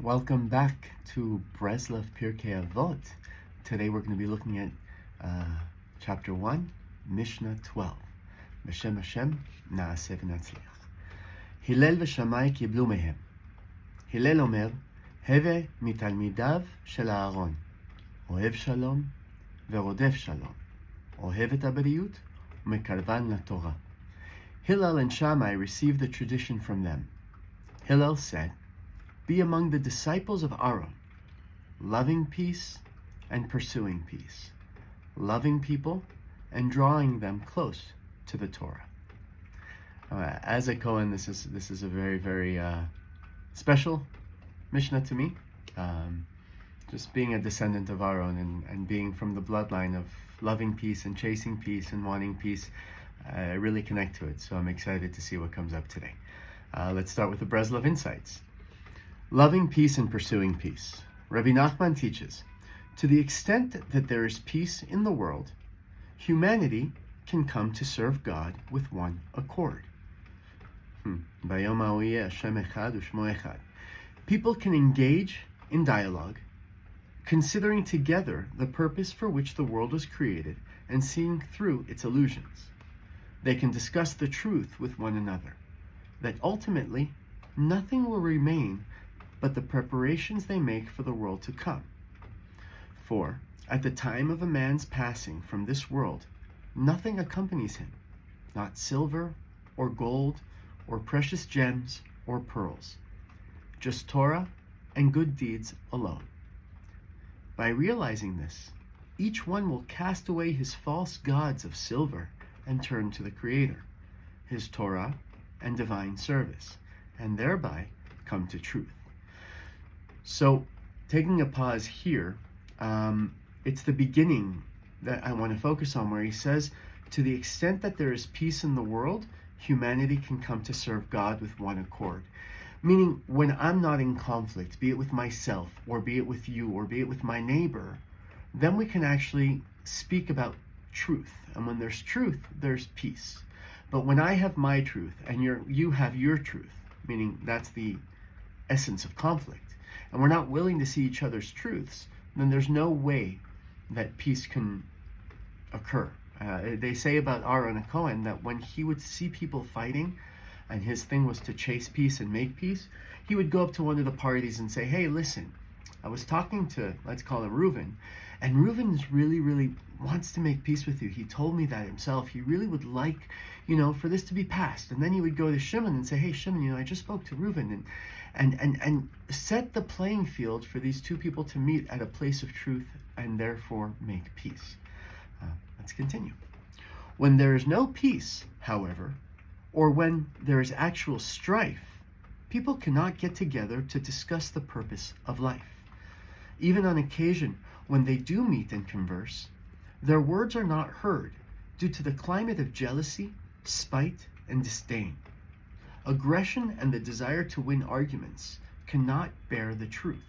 Welcome back to Breslov Pirkey Avot. Today we're going to be looking at chapter 1, Mishnah 12. B'Shem Hashem na'aseh v'natzliach. Hillel v'Shamai kiblu mehem. Hillel omer, Heve mitalmidav shel Aaron, ohev shalom verodef shalom, ohev et habriyut umekarvan laTorah. Hillel and Shammai received the tradition from them. Hillel said, "Be among the disciples of Aaron, loving peace and pursuing peace, loving people and drawing them close to the Torah." As a Kohen, this is a very, very special Mishnah to me. Just being a descendant of Aaron and being from the bloodline of loving peace and chasing peace and wanting peace, I really connect to it. So I'm excited to see what comes up today. Let's start with the Breslov insights. Loving peace and pursuing peace. Rabbi Nachman teaches, to the extent that there is peace in the world, humanity can come to serve God with one accord. People can engage in dialogue, considering together the purpose for which the world was created and seeing through its illusions. They can discuss the truth with one another, that ultimately nothing will remain but the preparations they make for the world to come. For at the time of a man's passing from this world, nothing accompanies him, not silver or gold or precious gems or pearls, just Torah and good deeds alone. By realizing this, each one will cast away his false gods of silver and turn to the Creator, his Torah and divine service, and thereby come to truth. So, taking a pause here, it's the beginning that I want to focus on, where he says, to the extent that there is peace in the world, humanity can come to serve God with one accord. Meaning, when I'm not in conflict, be it with myself, or be it with you, or be it with my neighbor, then we can actually speak about truth. And when there's truth, there's peace. But when I have my truth, and you have your truth, meaning that's the essence of conflict, and we're not willing to see each other's truths, then there's no way that peace can occur. They say about Aaron a Cohen that when he would see people fighting, and his thing was to chase peace and make peace, he would go up to one of the parties and say, "Hey, listen, I was talking to, let's call him Reuven, and Reuven really, really wants to make peace with you. He told me that himself. He really would like, for this to be passed." And then he would go to Shimon and say, "Hey, Shimon, I just spoke to Reuven," and set the playing field for these two people to meet at a place of truth and therefore make peace. Let's continue. When there is no peace, however, or when there is actual strife, people cannot get together to discuss the purpose of life. Even on occasion when they do meet and converse, their words are not heard due to the climate of jealousy, spite, and disdain. Aggression and the desire to win arguments cannot bear the truth.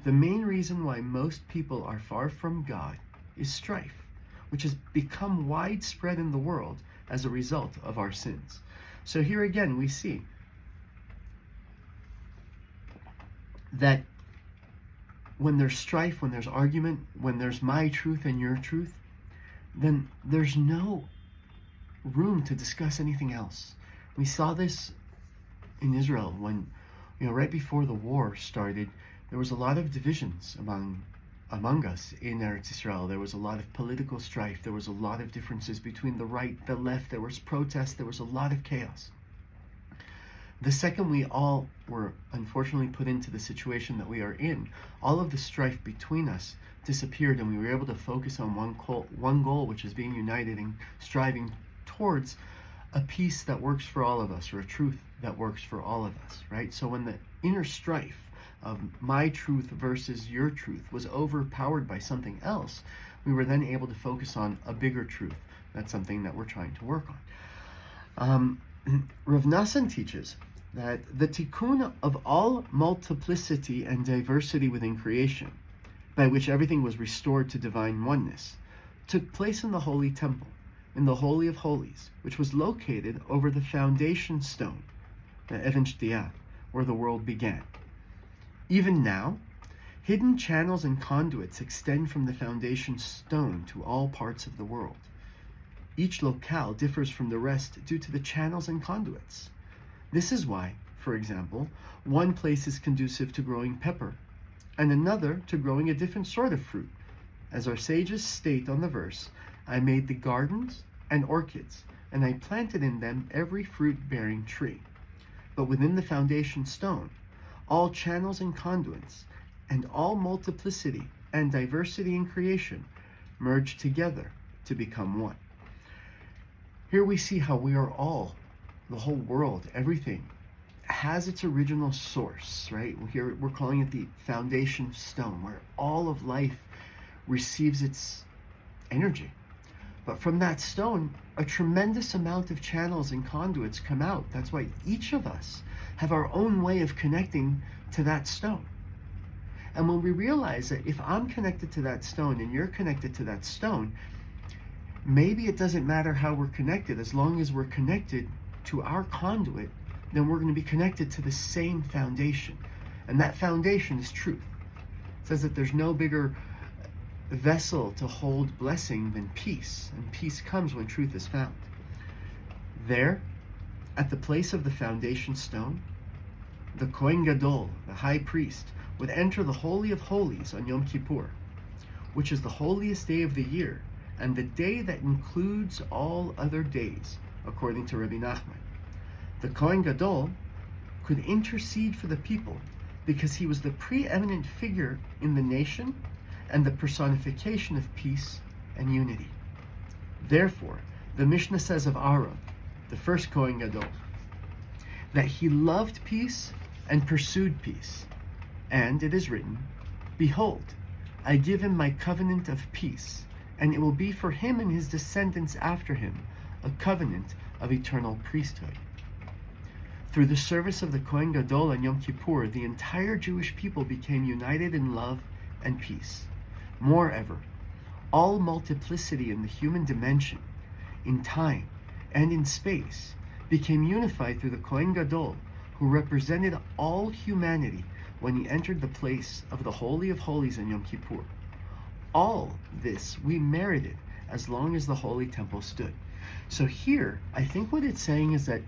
The main reason why most people are far from God is strife, which has become widespread in the world as a result of our sins. So here again we see that when there's strife, when there's argument, when there's my truth and your truth, then there's no room to discuss anything else. We saw this in Israel when, right before the war started, there was a lot of divisions among us in Eretz Israel. There was a lot of political strife. There was a lot of differences between the right, the left. There was protests. There was a lot of chaos. The second we all were unfortunately put into the situation that we are in, all of the strife between us disappeared, and we were able to focus on one goal, which is being united and striving towards a peace that works for all of us, or a truth that works for all of us, right? So when the inner strife of my truth versus your truth was overpowered by something else, we were then able to focus on a bigger truth. That's something that we're trying to work on. Rav Nassan teaches that the tikkun of all multiplicity and diversity within creation, by which everything was restored to divine oneness, took place in the Holy Temple, in the Holy of Holies, which was located over the foundation stone, the Even Shtiyah, where the world began. Even now, hidden channels and conduits extend from the foundation stone to all parts of the world. Each locale differs from the rest due to the channels and conduits. This is why, for example, one place is conducive to growing pepper, and another to growing a different sort of fruit. As our sages state on the verse, I made the gardens and orchids, and I planted in them every fruit-bearing tree. But within the foundation stone, all channels and conduits, and all multiplicity and diversity in creation merge together to become one. Here we see how we are all, the whole world, everything, has its original source, right? Here we're calling it the foundation stone, where all of life receives its energy. But from that stone, a tremendous amount of channels and conduits come out. That's why each of us have our own way of connecting to that stone. And when we realize that if I'm connected to that stone and you're connected to that stone, maybe it doesn't matter how we're connected. As long as we're connected to our conduit, then we're going to be connected to the same foundation. And that foundation is truth. It says that there's no bigger vessel to hold blessing than peace, and peace comes when truth is found. There, at the place of the foundation stone, the Kohen Gadol, the high priest, would enter the Holy of Holies on Yom Kippur, which is the holiest day of the year, and the day that includes all other days, according to Rabbi Nachman. The Kohen Gadol could intercede for the people because he was the preeminent figure in the nation and the personification of peace and unity. Therefore, the Mishnah says of Aaron, the first Kohen Gadol, that he loved peace and pursued peace. And it is written, Behold, I give him my covenant of peace, and it will be for him and his descendants after him a covenant of eternal priesthood. Through the service of the Kohen Gadol on Yom Kippur, the entire Jewish people became united in love and peace. Moreover, all multiplicity in the human dimension, in time and in space, became unified through the Kohen Gadol, who represented all humanity when he entered the place of the Holy of Holies on Yom Kippur. All this we merited as long as the Holy Temple stood. So here, I think what it's saying is that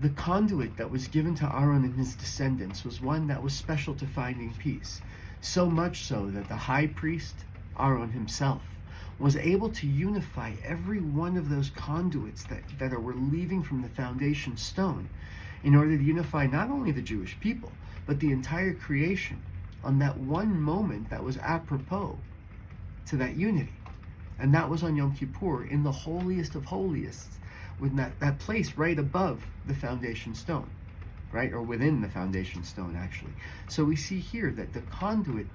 the conduit that was given to Aaron and his descendants was one that was special to finding peace. So much so that the high priest, Aaron himself, was able to unify every one of those conduits that were leaving from the foundation stone in order to unify not only the Jewish people, but the entire creation on that one moment that was apropos to that unity. And that was on Yom Kippur in the holiest of holiest, with that place right above the foundation stone, right? Or within the foundation stone, actually. So we see here that the conduit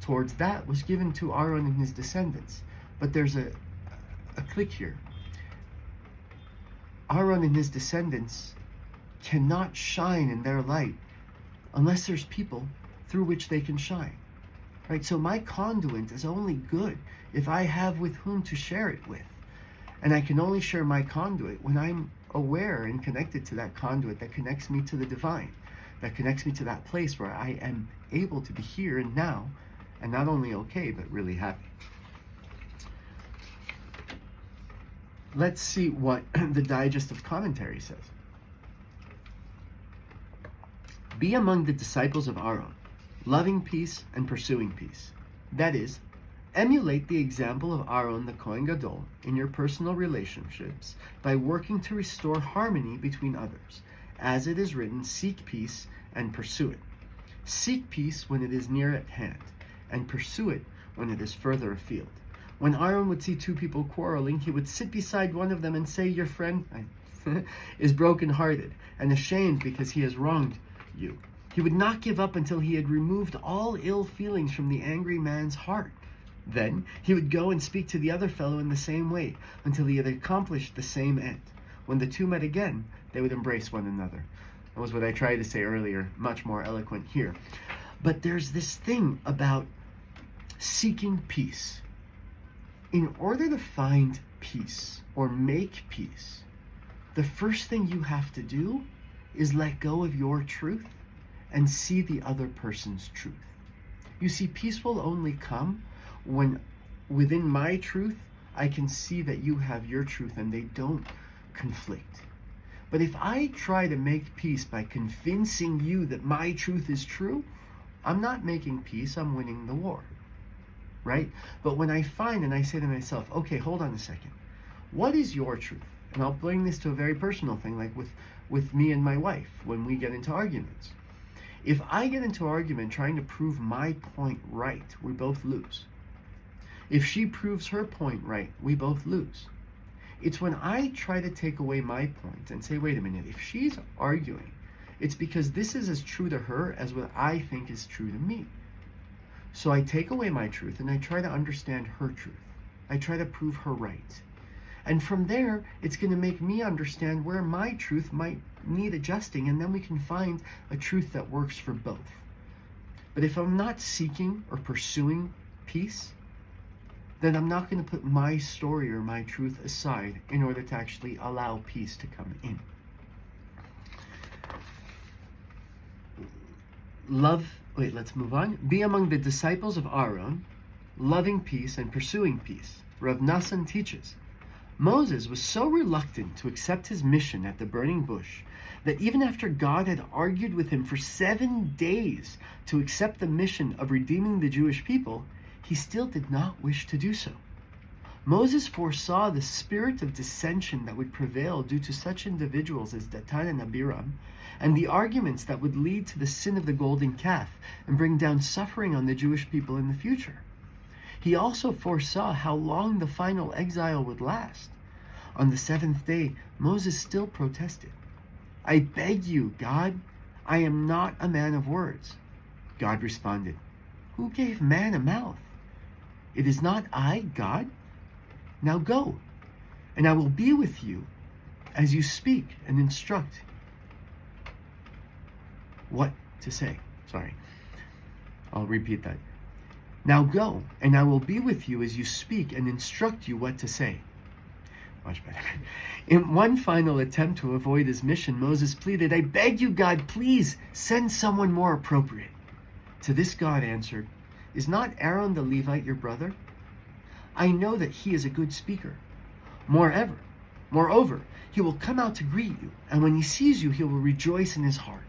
towards that was given to Aaron and his descendants. But there's a click here. Aaron and his descendants cannot shine in their light unless there's people through which they can shine, right? So my conduit is only good if I have with whom to share it with. And I can only share my conduit when I'm aware and connected to that conduit that connects me to the divine, that connects me to that place where I am able to be here and now, and not only okay, but really happy. Let's see what the Digest of Commentary says. Be among the disciples of Aaron, loving peace and pursuing peace. That is, emulate the example of Aaron the Kohen Gadol in your personal relationships by working to restore harmony between others. As it is written, seek peace and pursue it. Seek peace when it is near at hand, and pursue it when it is further afield. When Aaron would see two people quarreling, he would sit beside one of them and say, your friend is broken-hearted and ashamed because he has wronged you. He would not give up until he had removed all ill feelings from the angry man's heart. Then he would go and speak to the other fellow in the same way until he had accomplished the same end. When the two met again, they would embrace one another. That was what I tried to say earlier, much more eloquent here. But there's this thing about seeking peace. In order to find peace or make peace, the first thing you have to do is let go of your truth and see the other person's truth. You see, peace will only come when within my truth, I can see that you have your truth and they don't conflict. But if I try to make peace by convincing you that my truth is true, I'm not making peace, I'm winning the war, right? But when I find and I say to myself, okay, hold on a second, what is your truth? And I'll bring this to a very personal thing, like with me and my wife, when we get into arguments. If I get into an argument trying to prove my point right, we both lose. If she proves her point right, we both lose. It's when I try to take away my point and say, wait a minute, if she's arguing, it's because this is as true to her as what I think is true to me. So I take away my truth and I try to understand her truth. I try to prove her right. And from there, it's going to make me understand where my truth might need adjusting, and then we can find a truth that works for both. But if I'm not seeking or pursuing peace, then I'm not going to put my story or my truth aside in order to actually allow peace to come in. Let's move on. Be among the disciples of Aaron, loving peace and pursuing peace. Rav Nassan teaches, Moses was so reluctant to accept his mission at the burning bush that even after God had argued with him for 7 days to accept the mission of redeeming the Jewish people, he still did not wish to do so. Moses foresaw the spirit of dissension that would prevail due to such individuals as Datan and Abiram, and the arguments that would lead to the sin of the golden calf and bring down suffering on the Jewish people in the future. He also foresaw how long the final exile would last. On the 7th day, Moses still protested. I beg you, God, I am not a man of words. God responded, who gave man a mouth? It is not I, God? Now go, and I will be with you as you speak and instruct what to say. I'll repeat that. Now go, and I will be with you as you speak and instruct you what to say. Much better. In one final attempt to avoid his mission, Moses pleaded, I beg you, God, please send someone more appropriate. To this God answered, is not Aaron the Levite your brother? I know that he is a good speaker. Moreover, he will come out to greet you, and when he sees you, he will rejoice in his heart.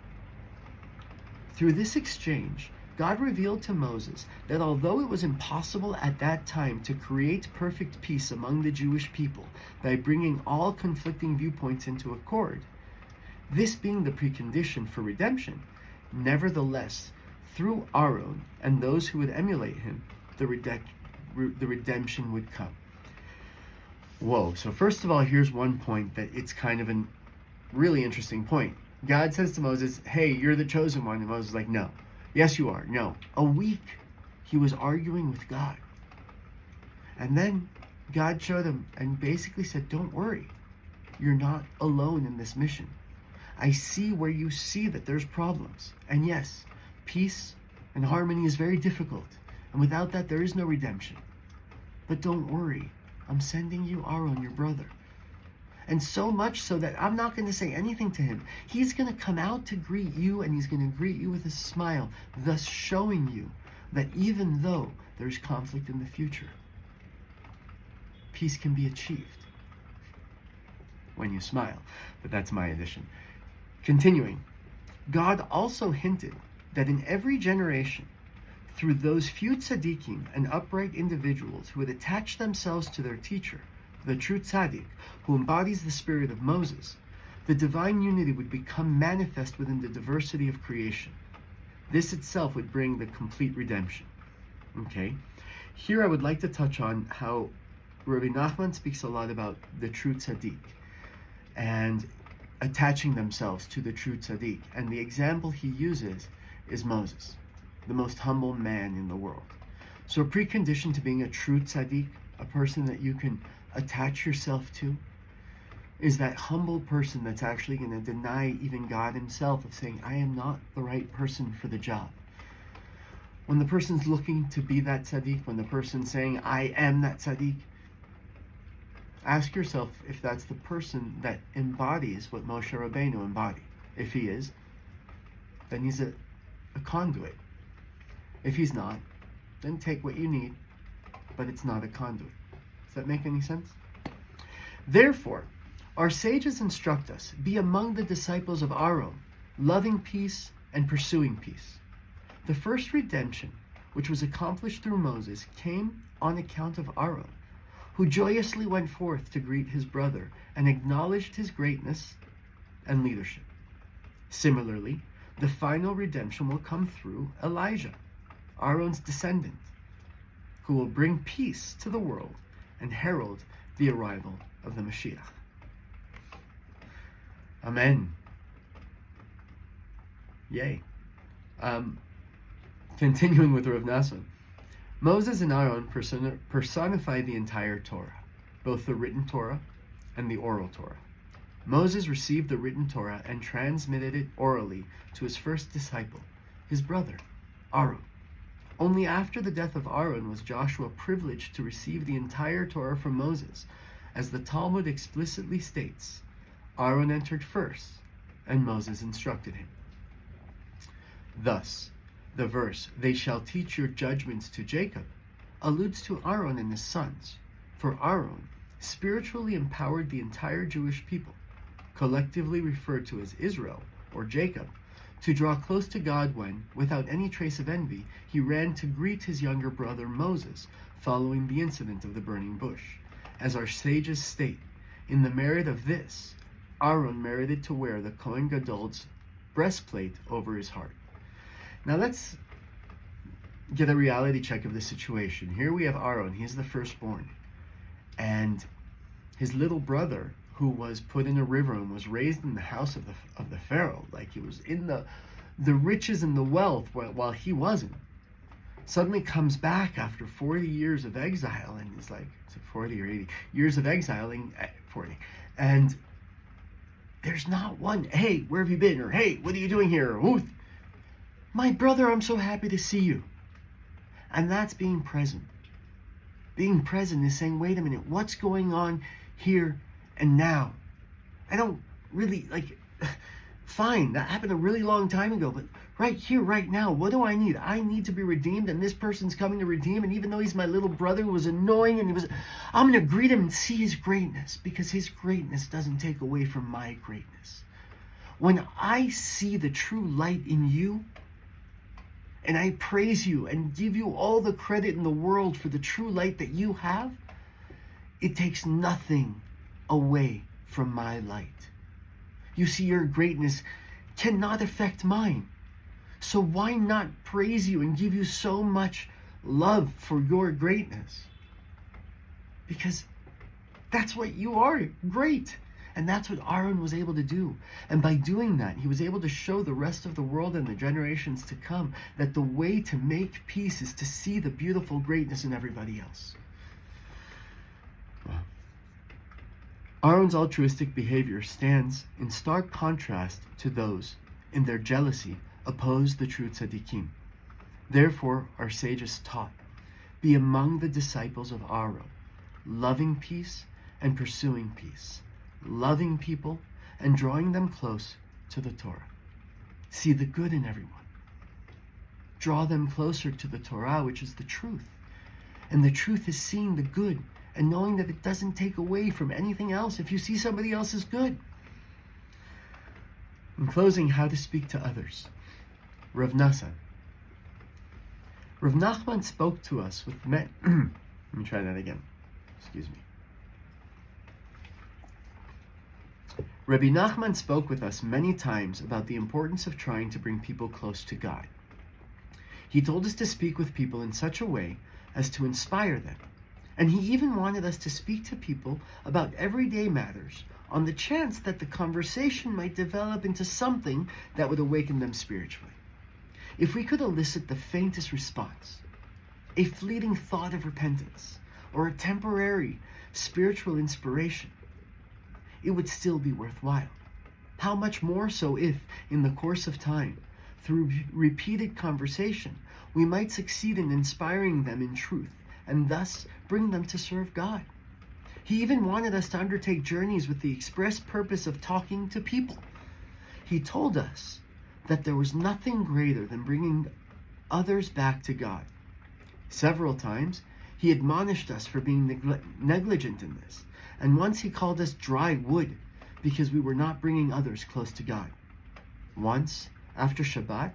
Through this exchange, God revealed to Moses that although it was impossible at that time to create perfect peace among the Jewish people by bringing all conflicting viewpoints into accord, this being the precondition for redemption, nevertheless, through Aaron and those who would emulate him, the redemption would come. Whoa, so first of all, here's one point that it's kind of a really interesting point. God says to Moses, hey, you're the chosen one. And Moses is like, no. Yes, you are. No. A week, he was arguing with God. And then God showed him and basically said, don't worry. You're not alone in this mission. I see where you see that there's problems. And yes, peace and harmony is very difficult. And without that, there is no redemption. But don't worry. I'm sending you Aaron, your brother. And so much so that I'm not going to say anything to him. He's going to come out to greet you, and he's going to greet you with a smile, thus showing you that even though there's conflict in the future, peace can be achieved when you smile. But that's my addition. Continuing, God also hinted that in every generation, through those few tzaddikim and upright individuals who would attach themselves to their teacher, the true tzaddik, who embodies the spirit of Moses, the divine unity would become manifest within the diversity of creation. This itself would bring the complete redemption. Okay? Here I would like to touch on how Rabbi Nachman speaks a lot about the true tzaddik and attaching themselves to the true tzaddik. And the example he uses is Moses, the most humble man in the world. So a precondition to being a true tzaddik, a person that you can attach yourself to, is that humble person that's actually going to deny even God himself, of saying, I am not the right person for the job. When the person's looking to be that tzaddik, when the person's saying, I am that tzaddik, ask yourself if that's the person that embodies what Moshe Rabbeinu embodied. If he is, then he's a a conduit. If he's not, then take what you need, but it's not a conduit. Does that make any sense? Therefore, our sages instruct us, be among the disciples of Aaron, loving peace and pursuing peace. The first redemption, which was accomplished through Moses, came on account of Aaron, who joyously went forth to greet his brother and acknowledged his greatness and leadership. Similarly, the final redemption will come through Elijah, Aaron's descendant, who will bring peace to the world and herald the arrival of the Mashiach. Amen. Yay. Continuing with Rav Nassan. Moses and Aaron personify the entire Torah, both the written Torah and the oral Torah. Moses received the written Torah and transmitted it orally to his first disciple, his brother, Aaron. Only after the death of Aaron was Joshua privileged to receive the entire Torah from Moses. As the Talmud explicitly states, Aaron entered first, and Moses instructed him. Thus, the verse, "They shall teach your judgments to Jacob," alludes to Aaron and his sons, for Aaron spiritually empowered the entire Jewish people, collectively referred to as Israel or Jacob, to draw close to God when, without any trace of envy, he ran to greet his younger brother Moses following the incident of the burning bush. As our sages state, in the merit of this, Aaron merited to wear the Kohen Gadol's breastplate over his heart. Now let's get a reality check of the situation. Here we have Aaron, he's the firstborn, and his little brother, who was put in a river and was raised in the house of the Pharaoh, like he was in the riches and the wealth while he wasn't, suddenly comes back after 40 years of exile, and is like, is it 40 or 80 years of exiling? 40. And there's not one, "Hey, where have you been?" or "Hey, what are you doing here?" or, "My brother, I'm so happy to see you." And that's being present. Being present is saying, wait a minute, what's going on here and now? I don't really, fine, that happened a really long time ago, but right here, right now, what do I need? I need to be redeemed, and this person's coming to redeem, and even though he's my little brother who was annoying, and I'm going to greet him and see his greatness, because his greatness doesn't take away from my greatness. When I see the true light in you, and I praise you and give you all the credit in the world for the true light that you have, it takes nothing away from my light. You see, your greatness cannot affect mine. So why not praise you and give you so much love for your greatness? Because that's what you are, great. And that's what Aaron was able to do. And by doing that, he was able to show the rest of the world and the generations to come that the way to make peace is to see the beautiful greatness in everybody else. Wow. Aaron's altruistic behavior stands in stark contrast to those, in their jealousy, oppose the true tzaddikim. Therefore, our sages taught, be among the disciples of Aaron, loving peace and pursuing peace, loving people and drawing them close to the Torah. See the good in everyone. Draw them closer to the Torah, which is the truth. And the truth is seeing the good and knowing that it doesn't take away from anything else if you see somebody else is good. In closing, how to speak to others. Rav Nassan. Rav Nachman spoke to us with let me try that again. Excuse me. Rabbi Nachman spoke with us many times about the importance of trying to bring people close to God. He told us to speak with people in such a way as to inspire them. And he even wanted us to speak to people about everyday matters on the chance that the conversation might develop into something that would awaken them spiritually. If we could elicit the faintest response, a fleeting thought of repentance, or a temporary spiritual inspiration, it would still be worthwhile. How much more so if, in the course of time, through repeated conversation, we might succeed in inspiring them in truth, and thus bring them to serve God. He even wanted us to undertake journeys with the express purpose of talking to people. He told us, that there was nothing greater than bringing others back to God. Several times, he admonished us for being negligent in this, and once he called us dry wood because we were not bringing others close to God. Once, after Shabbat,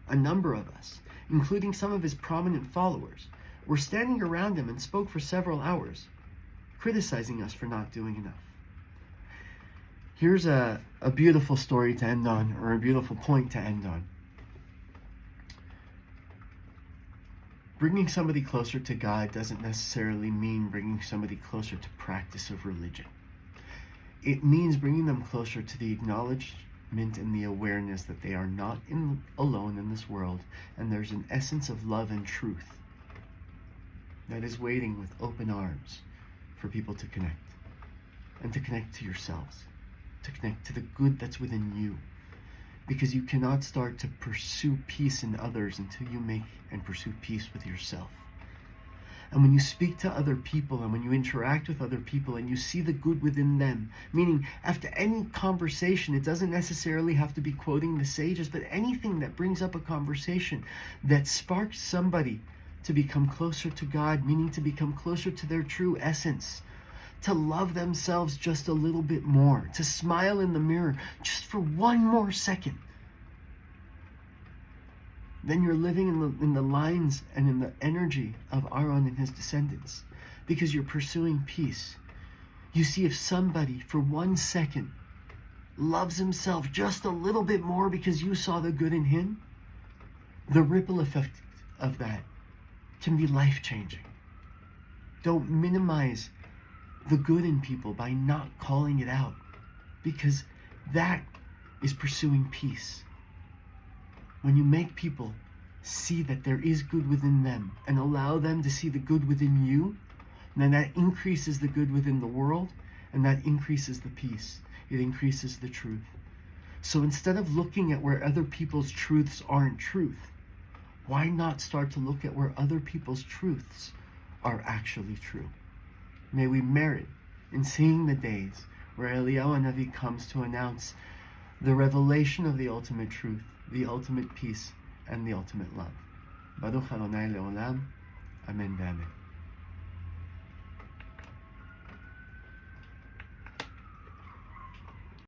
a number of us, including some of his prominent followers, were standing around him and spoke for several hours, criticizing us for not doing enough. Here's a beautiful story to end on, or a beautiful point to end on. Bringing somebody closer to God doesn't necessarily mean bringing somebody closer to practice of religion. It means bringing them closer to the acknowledgement and the awareness that they are not alone in this world, and there's an essence of love and truth that is waiting with open arms for people to connect, and to connect to yourselves, to connect to the good that's within you, because you cannot start to pursue peace in others until you make and pursue peace with yourself. And when you speak to other people and when you interact with other people and you see the good within them, meaning after any conversation, it doesn't necessarily have to be quoting the sages, but anything that brings up a conversation that sparks somebody to become closer to God, meaning to become closer to their true essence, to love themselves just a little bit more, to smile in the mirror just for one more second, then you're living in the lines and in the energy of Aaron and his descendants, because you're pursuing peace. You see, if somebody for 1 second loves himself just a little bit more because you saw the good in him, the ripple effect of that can be life-changing. Don't minimize the good in people by not calling it out, because that is pursuing peace. When you make people see that there is good within them and allow them to see the good within you, then that increases the good within the world, and that increases the peace. It increases the truth. So instead of looking at where other people's truths aren't truth, why not start to look at where other people's truths are actually true? May we merit in seeing the days where Eliyahu Hanavi comes to announce the revelation of the ultimate truth, the ultimate peace, and the ultimate love. Baruch Adonai Leolam. Amen. Amen.